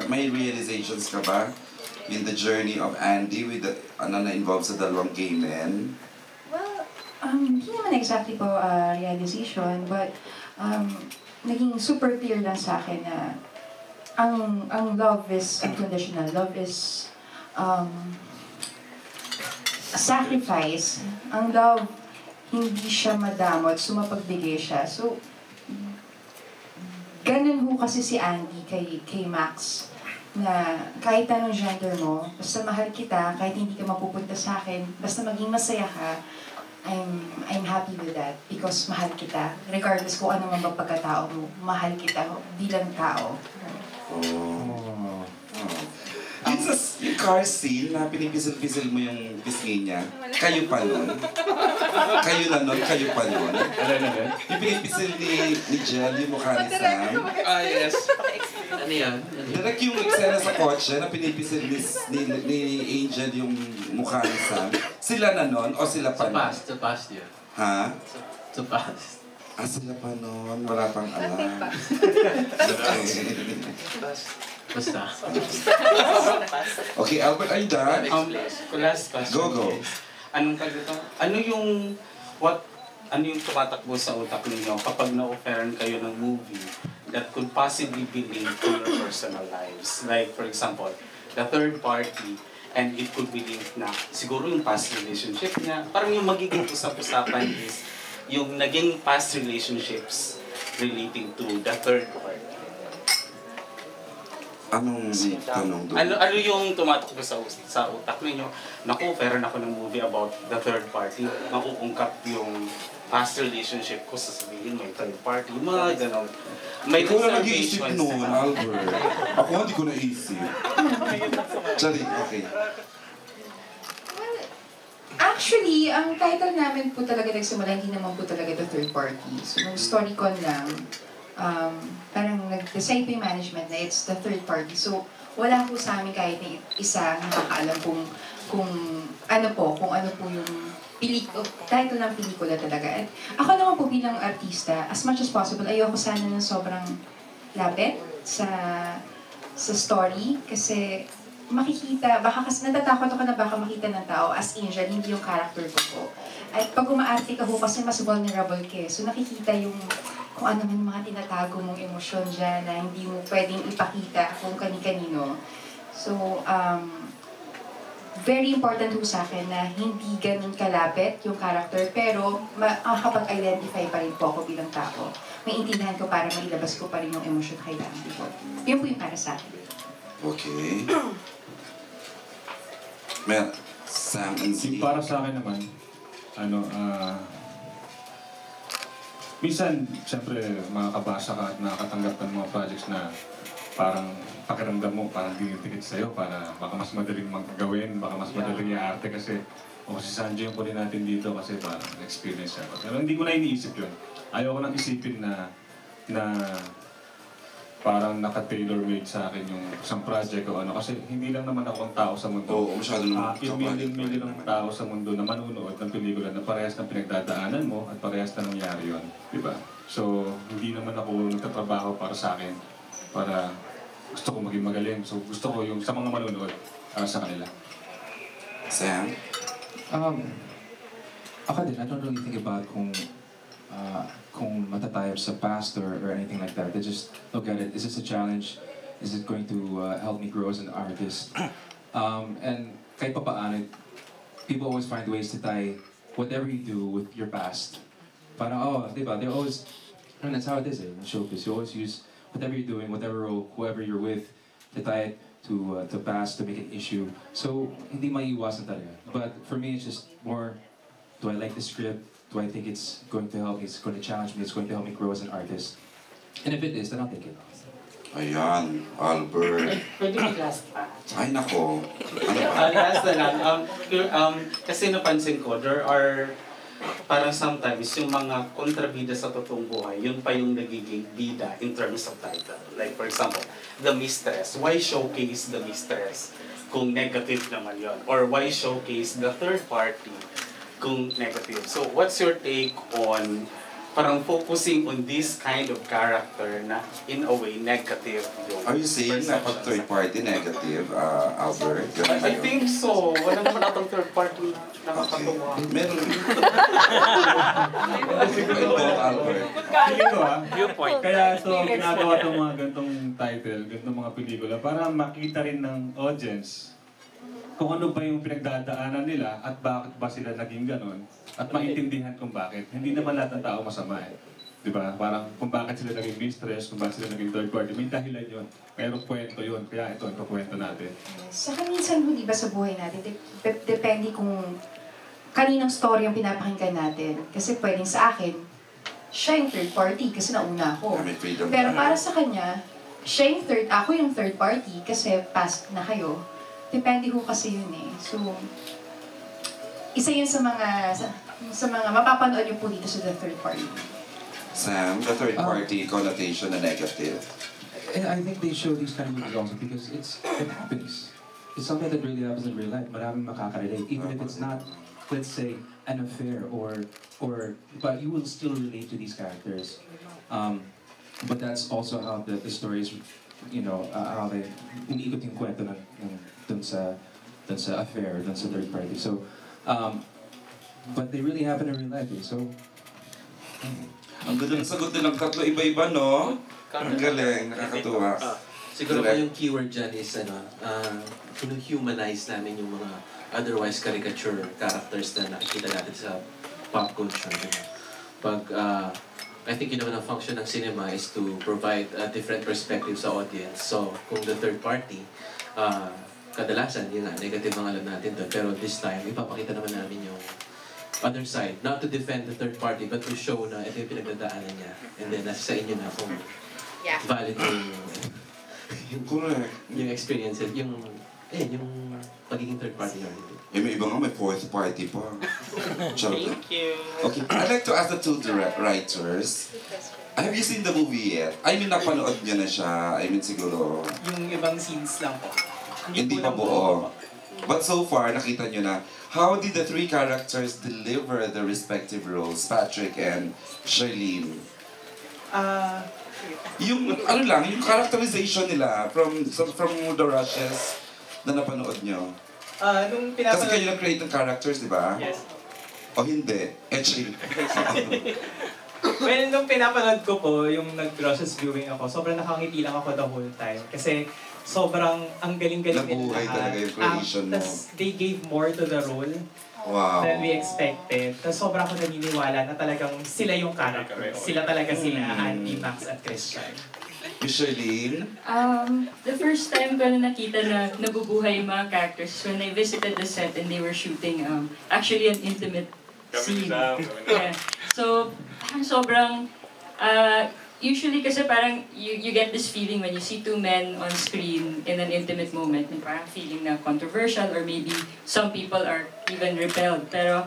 may realizations ka ba in the journey of Andy with the, ano na involved sa dalawang gay men? Well, hindi naman exactly po realization, but naging super clear lang sa akin na ang love is unconditional. Love is a sacrifice. Ang love, hindi siya madamot, sumapagbigay siya. So, ganun ho kasi si Andy kay Max, na kahit anong gender mo, basta mahal kita, kahit hindi ka mapupunta sa akin, basta maging masaya ka, I'm happy with that because mahal kita. Regardless kung ano man ba pagkatao mo, mahal kita bilang tao. Oh. Yung car scene na pinipisil-pisil mo yung pisngi niya, kayo pa nun? Kayo na nun? Kayo pa nun? Yung pinipisil ni Jel, yung mukha ni Sam? Ah, yes. Ano yan? Direct yung eksena sa kotse na pinipisil ni Angel yung mukha ni Sam. Sila na nun o sila pa nun? Sa past yun. Ha? Sa past. Ah, sila pa nun. Wala pang alam. Basta. Okay, Albert, are you done? Last question. Go. Anong dito? Ano yung tumatakbo sa utak ninyo kapag na-offeran kayo ng movie that could possibly be linked to your personal lives? Like, for example, the third party, and it could be linked na siguro yung past relationship niya. Parang yung magiging usap-usapan is yung naging past relationships relating to the third party. Anong tanong doon? Ano yung tumatakbo sa utak ninyo? Naku, offeran ako ng movie about the third party. Makuungkap yung past relationship ko, sasabihin may third party, mga ganon. May Ikaw na nag-iisip reservations. noon, Albert. Ako hindi ko naisip. Sorry, okay. Actually, ang title namin po talaga nagsimula, hindi naman po talaga the third party. So, nung storycon lang, parang nag-decide po yung management na it's the third party. So, wala po sa amin kahit na isa nakakaalam kung ano po yung title ng pelikula talaga. At ako naman po bilang artista, as much as possible, ayoko sana ng sobrang lapit sa story kasi makikita, baka kasi natatakot ako na baka makita ng tao as Angel, hindi yung character ko po. At pag umaarte ka ho, kasi mas vulnerable ka so nakikita yung kung ano man mga tinatago mong emosyon dyan na hindi mo pwedeng ipakita kung kani-kanino. So, very important ho sa akin na hindi ganun kalapit yung character, pero makakapag-identify pa rin po ako bilang tao. Maintindihan ko para mailabas ko pa rin yung emosyon kailangan ko. Yun po yung para sa akin. Okay. Sam and Z. Para sa akin naman, minsan, siyempre, makakabasa ka at nakakatanggap ng mga projects na parang pakiramdam mo, parang dinitikit sa'yo para baka mas madaling magagawin, baka mas madaling i-arte kasi si Sanjo yung kunin natin dito kasi parang experience siya. Pero hindi ko na iniisip yun. Ayaw ko nang isipin na parang naka-tailor-made sa akin yung isang project o ano. Kasi hindi lang naman ako ang tao sa mundo. Oo, masyado naman. Yung million ng tao sa mundo na manunood ng pelikula na parehas ng pinagdadaanan mo at parehas na nangyari yun. Diba? So, hindi naman ako nagtatrabaho para sa akin. Para gusto ko maging magaling. So, gusto ko yung sa mga manunood sa kanila. Sam? Ako din, I don't really think about kung matatayab sa past or anything like that. I just look at it, is this a challenge? Is it going to help me grow as an artist? And kahit pa paano, people always find ways to tie whatever you do with your past. Parang, diba? They're always, and that's how it is in showbiz. You always use whatever you're doing, whatever role, whoever you're with, to tie it to past, to make an issue. So, hindi maiiwasan talaga. But for me, it's just more, do I like the script? Do I think it's going to help me, it's going to challenge me, it's going to help me grow as an artist? And if it is, then I'll take it. Ayan, Albert. Pwede mag-last pa. Ay, nako. Ano ba? Last na lang. Kasi napansin ko, there are parang sometimes yung mga kontrabida sa totoong buhay, yun pa yung nagiging bida in terms of title. Like for example, The Mistress. Why showcase The Mistress kung negative naman yun? Or why showcase the third party kung negative? So what's your take on parang focusing on this kind of character na in a way negative yung Are you saying na pag third party negative, Albert? Ganun I yun? think so. Wala naman atong third party na nakakatuwa. Meron. Ikaw, Albert. Feeling ko Viewpoint. kaya so ginagawa itong mga gantong title, gantong mga pelikula para makita rin ng audience kung ano ba yung pinagdadaanan nila at bakit ba sila naging ganon at maintindihan kung bakit. Hindi naman lahat ng tao masama eh. Di ba? Parang kung bakit sila naging mistress, kung bakit sila naging third party, may dahilan yun. Mayroong kwento yun. Kaya ito, ang kwento natin. Saka minsan, di ba sa buhay natin, depende kung kaninang story ang pinapakinggan natin. Kasi pwedeng sa akin, siya yung third party kasi nauna ako. May freedom Pero tayo. para sa kanya, ako yung third party kasi past na kayo. Depende ko kasi yun eh. So, isa yun sa mga mapapanood yung po dito sa The Third Party. Sam, the third party connotation na negative. And I think they show these kind of movies also because it happens. It's something that really happens in real life. Maraming makaka-relate. Even if it's not, let's say, an affair but you will still relate to these characters. But that's also how the stories, how they umiikot yung kwento dun sa affair, dun sa third party. So, but they really happen in real life. So, Ang ganda ng sagot nilang tatlo, iba-iba, no? Ang galing, nakakatuwa. Siguro po yung keyword dyan is humanize namin yung mga otherwise caricature characters na nakikita natin sa pop culture. Pag, I think yun naman ang function ng cinema is to provide a different perspective sa audience. So, kung the third party, kadalasan, yun nga, negative ang alam natin doon. Pero this time, ipapakita naman namin yung other side. Not to defend the third party, but to show na ito yung pinagdadaanan niya. And then, nasa sa inyo na kung valid Correct. yung experiences, yung pagiging third party na rin. May iba nga may fourth party pa. Charot. Thank you. Okay, I'd like to ask the two writers. Have you seen the movie yet? I mean, napanood niyo na siya. I mean, siguro, Yung ibang scenes lang po. hindi pa buo. But so far, nakita niyo na, how did the three characters deliver their respective roles, Patrick and Charlene? Yung, yung characterization nila from the rushes na napanood niyo. Nung Kasi pinapanood... kayo nag-create ng characters, di ba? Yes. O hindi? Chill. Well, nung pinapanood ko po, yung nag-process viewing ako, sobrang nakangiti lang ako the whole time. Kasi sobrang ang galing-galing Nabuhay talaga yung creation mo. Tas they gave more to the role Wow. than we expected. Tapos sobrang ako naniniwala na talagang sila yung character. Sila talaga sila, Andy, Max, at Christian. Yung Charlene, The first time ko na nakita na nabubuhay yung mga characters when I visited the set and they were shooting actually an intimate scene. Yeah. So, sobrang usually kasi parang you get this feeling when you see two men on screen in an intimate moment, na parang feeling na controversial or maybe some people are even repelled. Pero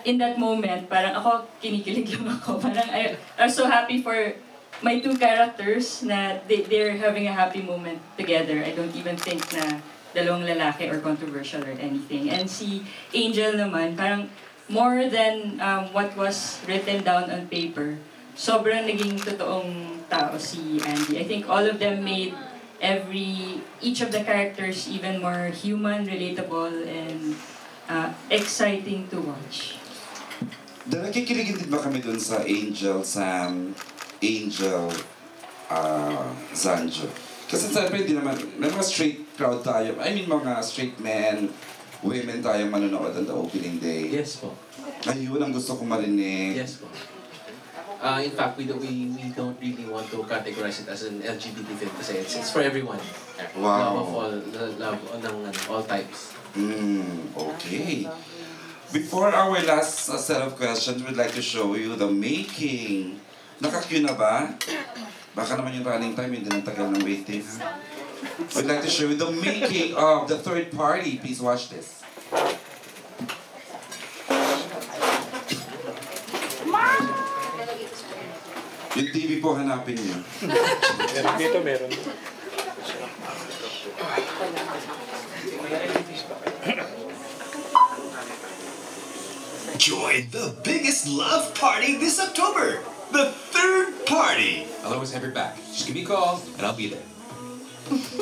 in that moment, parang ako kinikilig lang ako. Parang I was so happy for my two characters na they're having a happy moment together. I don't even think na dalawang lalaki or controversial or anything. And si Angel naman, parang more than what was written down on paper, sobrang naging totoong tao si Andy. I think all of them made each of the characters even more human, relatable, and exciting to watch. nakikiligin din ba kami dun sa Angel, Zanjo? Kasi siyempre hindi naman, may mga straight crowd tayo. I mean, mga straight men, women tayo manonood on the opening day. Yes po. Ayun ang gusto ko marinig. Yes po. In fact, we don't really want to categorize it as an LGBT film kasi it's for everyone. Wow. Love ng all types. Okay. Before our last set of questions, we'd like to show you the making. Naka-cue na ba? Baka naman yung running time, hindi nang tagal ng waiting. We'd like to show you the making of the third party. Please watch this. Yung TV po, hanapin niyo. Dito meron. Join the biggest love party this October, the Third Party. I'll always have your back. Just give me a call, and I'll be there.